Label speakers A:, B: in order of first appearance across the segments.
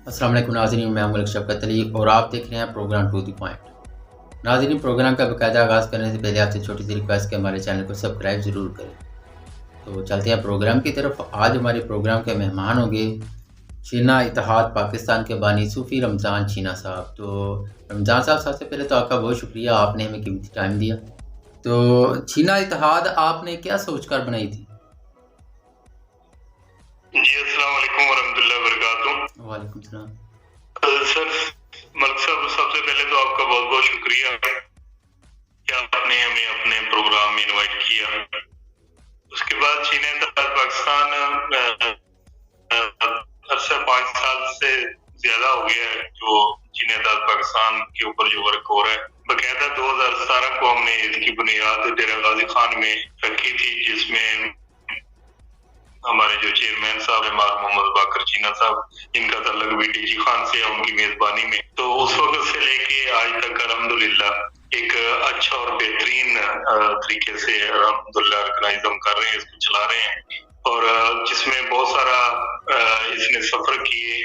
A: السلام علیکم ناظرین، میں ملک شفقت علی اور آپ دیکھ رہے ہیں پروگرام ٹو دی پوائنٹ۔ ناظرین، پروگرام کا باقاعدہ آغاز کرنے سے پہلے آپ سے چھوٹی سی ریکویسٹ کہ ہمارے چینل کو سبسکرائب ضرور کریں۔ تو چلتے ہیں پروگرام کی طرف۔ آج ہمارے پروگرام کے مہمان ہوں گے چینا اتحاد پاکستان کے بانی صوفی رمضان چینا صاحب۔ تو رمضان صاحب، سب سے پہلے تو آپ کا بہت شکریہ، آپ نے ہمیں قیمتی ٹائم دیا۔ تو چینا اتحاد آپ نے کیا سوچ کر بنائی تھی؟
B: جی السلام علیکم ورحمۃ اللہ وبرکاتہ۔
A: وعلیکم السلام
B: سر، ملک صاحب، سب سے پہلے تو آپ کا بہت بہت شکریہ کہ آپ نے ہمیں اپنے پروگرام میں انوائٹ کیا۔ اس کے بعد چین اتحاد پاکستان عرصہ 5 سال سے زیادہ ہو گیا ہے جو چین اتحاد پاکستان کے اوپر جو ورک ہو رہا ہے۔ باقاعدہ 2017 کو ہم نے اس کی بنیاد ڈیرہ غازی خان میں رکھی تھی، جس میں ہمارے جو چیئرمین صاحب ہیں محمد باقر چینا صاحب، جن کا تعلق بھی ڈی جی خان سے ہے، ان کی میزبانی میں۔ تو اس وقت سے لے کے آج تک الحمدللہ ایک اچھا اور بہترین طریقے سے الحمدللہ آرگنائزم کر رہے ہیں، اس کو چلا رہے ہیں، اور جس میں بہت سارا اس نے سفر کیے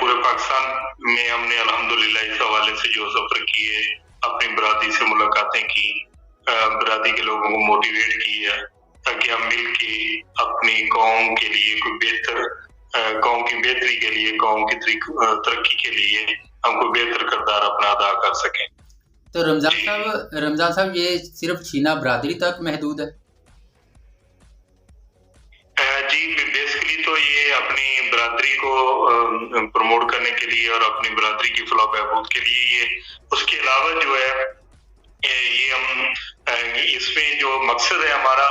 B: پورے پاکستان میں۔ ہم نے الحمدللہ اس حوالے سے جو سفر کیے، اپنی برادری سے ملاقاتیں کی، برادری کے لوگوں کو موٹیویٹ کیا تاکہ ہم مل کے اپنی قوم کے لیے کوئی بہتر، قوم کی بہتری کے لیے، قوم کی ترقی کے لیے ہم کوئی بہتر کردار اپنا ادا کر سکیں۔
A: تو رمضان صاحب یہ صرف چینا برادری تک محدود ہے؟
B: جی بیسکلی تو یہ اپنی برادری کو پروموٹ کرنے کے لیے اور اپنی برادری کی فلاح و بہبود کے لیے یہ، اس کے علاوہ جو ہے یہ ہم اس میں جو مقصد ہے ہمارا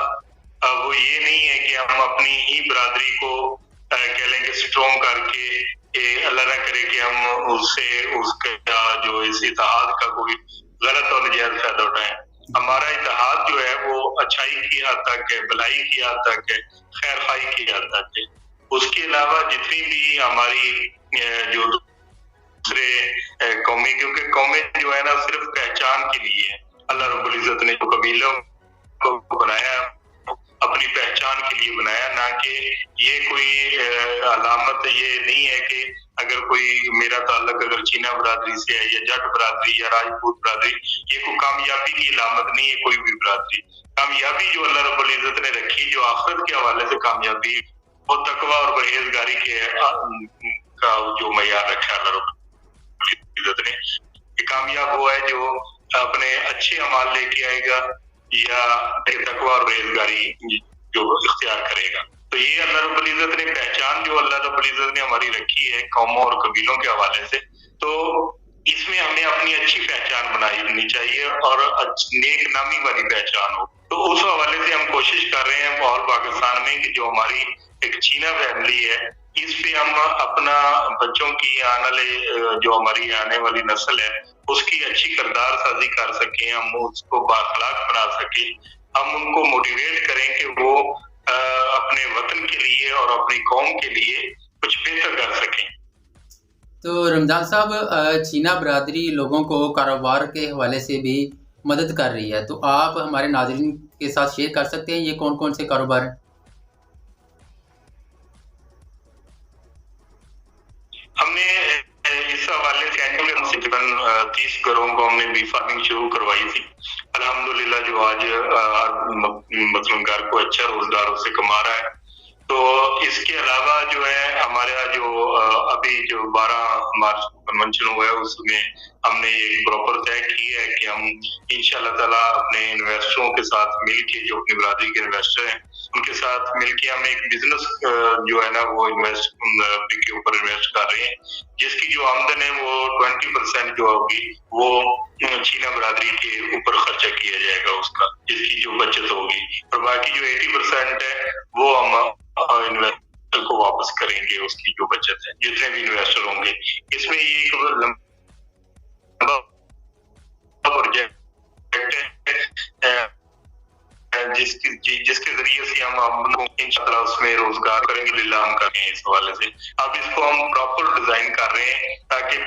B: وہ یہ نہیں ہے کہ ہم اپنی ہی برادری کو کہہ لیں کہ اسٹرانگ کر کے اللہ نہ کرے کہ ہم اس سے اس کا جو اس اتحاد کا کوئی غلط اور نجائز فائدہ اٹھائیں۔ ہمارا اتحاد جو ہے وہ اچھائی کی حد تک ہے، بھلائی کی حد تک ہے، خیر خواہی کی حد تک ہے۔ اس کے علاوہ جتنی بھی ہماری جو دوسرے قومیں، کیونکہ قومیں جو ہے نا صرف پہچان کے لیے ہے، اللہ رب العزت نے جو قبیلوں کو بنایا اپنی پہچان کے لیے بنایا، نہ کہ یہ کوئی علامت یہ نہیں ہے کہ اگر کوئی میرا تعلق اگر چینا برادری سے ہے یا جٹ برادری یا راجپوت برادری، یہ کوئی کامیابی کی علامت نہیں ہے۔ کوئی بھی برادری کامیابی جو اللہ رب العزت نے رکھی، جو آخرت کے حوالے سے کامیابی، وہ تقویٰ اور پرہیزگاری کے کا جو معیار رکھا اللہ رب العزت نے۔ کہ کامیاب وہ ہے جو اپنے اچھے اعمال لے کے آئے گا یا تقویٰ اور پرہیزگاری جو اختیار کرے گا۔ تو یہ اللہ رب العزت نے پہچان جو اللہ رب العزت نے ہماری رکھی ہے قوموں اور قبیلوں کے حوالے سے، تو اس میں ہمیں اپنی اچھی پہچان بنانی چاہیے اور نیک نامی والی پہچان ہو۔ تو اس حوالے سے ہم کوشش کر رہے ہیں آل پاکستان میں کہ جو ہماری ایک چینا فیملی ہے، اس پہ ہم اپنا بچوں کی آنے والے جو ہماری آنے والی نسل ہے اس کی اچھی کردار سازی کر سکیں، ہم اس کو بااخلاق بنا سکیں، ہم ان کو موٹیویٹ کریں کہ وہ اپنے وطن کے لیے اور اپنی قوم کے لیے کچھ بہتر کر سکیں۔
A: تو رمضان صاحب، چینا برادری لوگوں کو کاروبار کے حوالے سے بھی مدد کر رہی ہے، تو آپ ہمارے ناظرین کے ساتھ شیئر کر سکتے ہیں یہ کون کون سے کاروبار ہیں؟
B: ہم نے اس حوالے سے تقریباً 30 گھروں کو ہم نے بی فارمنگ شروع کروائی تھی۔ الحمدللہ جو آج مثلاً گھر کو اچھا روزگار اس سے کما رہا ہے۔ تو اس کے علاوہ جو ہے ہمارا جو ابھی جو 12 مارچ کو کنونشن ہوا ہے، اس میں ہم نے ایک پراپر طے کی ہے کہ ہم انشاءاللہ تعالیٰ اپنے انویسٹروں کے ساتھ مل کے، جو اپنی برادری کے انویسٹر ہیں ان کے ساتھ مل کے ہم ایک بزنس جو ہے نا وہ انویسٹ کے اوپر انویسٹ کر رہے ہیں، جس کی جو آمدن ہے وہ 20% جو ہوگی وہ چینا برادری کے اوپر خرچہ کیا جائے گا، اس کا جس کی جو بچت ہوگی، اور باقی جو 80% ہے وہ ہم انویسٹر کو واپس کریں گے، اس کی جو بچت ہے جتنے بھی انویسٹر ہوں گے۔ اس میں یہ ایک لمبا پروجیکٹ ہے جس کے ذریعے سے ہم انشاءاللہ اس میں روزگار کریں گے، للہ ہم کریں گے۔ اس حوالے سے اب اس کو ہم پراپر ڈیزائن کر رہے ہیں تاکہ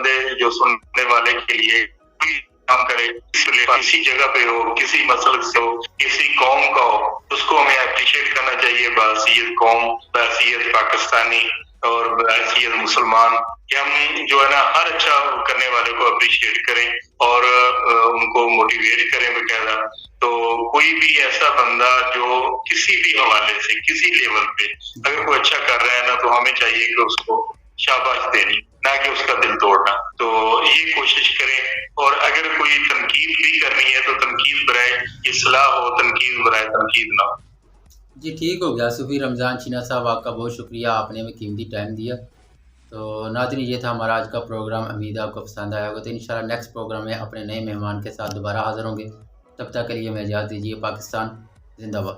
B: بندے جو سننے والے کے لیے کوئی کام کرے، کسی جگہ پہ ہو، کسی مسلک سے ہو، کسی قوم کا ہو، اس کو ہمیں اپریشیٹ کرنا چاہیے بحیثیت قوم، بحیثیت پاکستانی اور بحیثیت مسلمان، کہ ہم جو ہے نا ہر اچھا کرنے والے کو اپریشیٹ کریں اور ان کو موٹیویٹ کریں باقاعدہ. تو کوئی بھی ایسا بندہ جو کسی بھی حوالے سے کسی لیول پہ اگر کوئی اچھا کر رہا ہے نا، تو ہمیں چاہیے کہ اس کو شاباش دینی، نہ کہ اس کا دل توڑنا. تو یہ کوشش کریں، اور اگر کوئی تنقید بھی کرنی ہے تو تنقید برائے اصلاح ہو، تنقید برائے تنقید نہ ہو.
A: جی ٹھیک ہو گیا. صوفی رمضان چینا صاحب، آپ کا بہت شکریہ، آپ نے ہمیں قیمتی ٹائم دیا. تو ناظرین، یہ تھا ہمارا آج کا پروگرام. امید ہے آپ کو پسند آیا ہوگا. تو انشاءاللہ نیکسٹ پروگرام میں اپنے نئے مہمان کے ساتھ دوبارہ حاضر ہوں گے. تب تک کے لیے میں اجازت دیجیے. پاکستان زندہ باد.